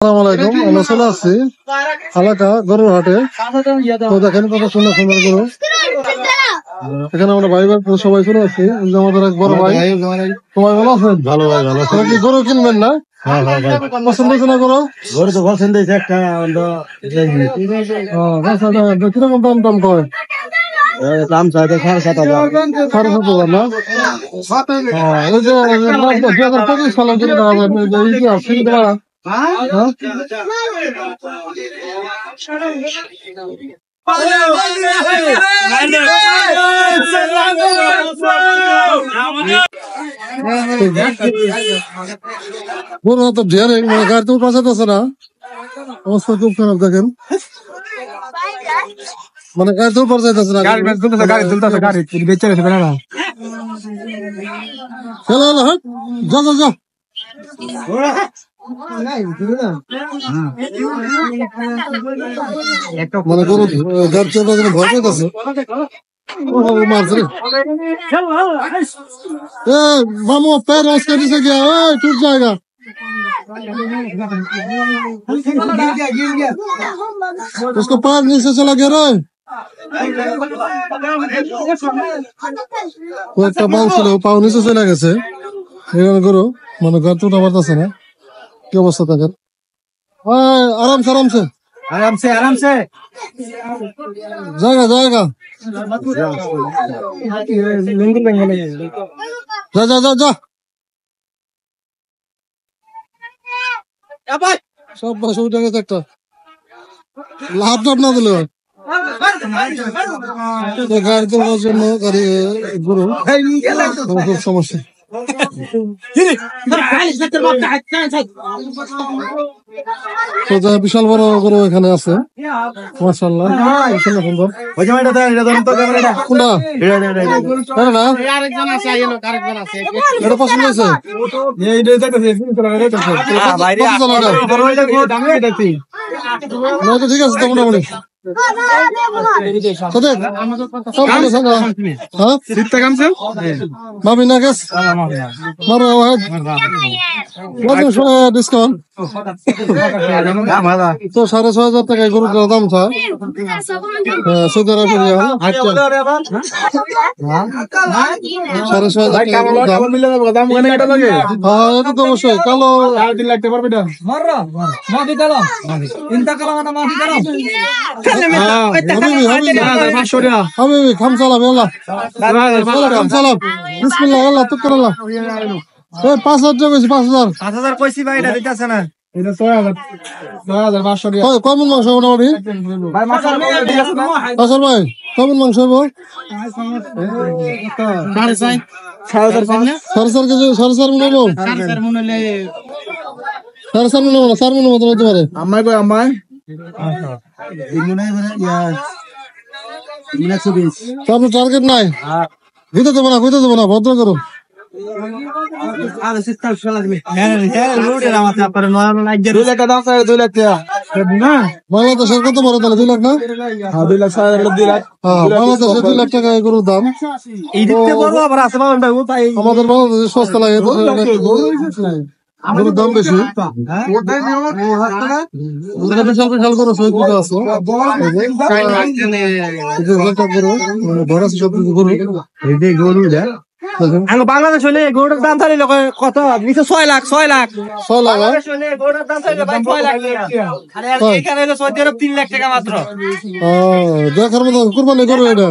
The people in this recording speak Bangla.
আসসালামাইকুম, আমরা চলে আসছি এলাকা গরুর হাটে। তো দেখেন কত সুন্দর সুন্দর গরু। এখানে আমরা ভাই ভাই সবাই চলে আসছি। আমাদের এক বড় ভাই। সবাই ভালো আছেন? ভালো ভাই, ভালো আছেন। কি গরু কিনবেন না? পছন্দ হয়েছে না গরু? গরু তো পছন্দ হয়েছে একটা। কিরকম দাম দাম কয়? দাম চাইতে 7,500। 7,500 না? এই যে 2025 সালের জন্য গরু তো ঢের মানে গাড়ি তো পাশাতেছে না, অবস্থা খুব খারাপ। দেখেন মানে গাড়ি তো পর যাইতেছে না, গাড়ি তুলতেছে, গাড়ি বেচে গেছে না। চলো হ্যাঁ, যা যা যা। মানে গরু গাড়ি চলতে ভয় পাইতেছে। मामू पैर रॉस करने से गया, टूट जाएगा। उसको पैर नीचे चला गया रे। वो একটা পাও ছিল, পাও নিচে চলে গেছে। এখানে গরু মানে গাড়ি তো পারতেছে না। কি অবস্থা তাদের? आराम से आराम से आराम से आराम से जाएगा जाएगा। जा जा जा जा। সব বসে উঠে গেছে একটা লাভ টাপ না দিলে গাড়ি তোলার জন্য গাড়ি গরু খুব সমস্যা। বিশাল বড় গরু এখানে আছে মাশাআল্লাহ। এটা পছন্দ হয়েছে? ঠিক আছে তো মোটামুটি। ভাবি না গেছ ডিসকাউন্ট তো 6,500 টাকায় গরুর দাম থাকে সৌদি আরবের। 6,500 এটা তো অবশ্যই কালো 3 লাখ টাকা পারবে। حبيبي كم سلام يلا كم سلام بسم الله يلا توكل الله। 5,000 টাকা বেশি 5,000 কইছি ভাই, এটা দিতেছে না। এটা 6,500 টাকা। কমন মাংস মোটামুটি ভাই মাছের ভাই কমন মাংস হবো 4.5 কেজি 4.5 মন হবো 4.5 মন হলে 4.5 মন হবো না 4 মন মতো হতে পারে। আমায় কই আমায় টার্গেট নাই দিতে দেবো না ভদ্র করো। বাংলাদেশের কত বড় তাহলে 2 লাখ না? 2 লাখ 2 লাখ টাকা গরুর দাম। আমাদের বাংলাদেশে সস্তা লাগে, গরুর দাম বেশি। বিশাল বিশাল গরু আছে বাংলাদেশ হলে গরুর দাম থাকলে কত? 6 লাখ 6 লাখ 6 লাখ গরুর দাম থাকলে 6 লাখ এখানে 3 লাখ টাকা মাত্র। দেখার মতো কুরবানি গরু এটা।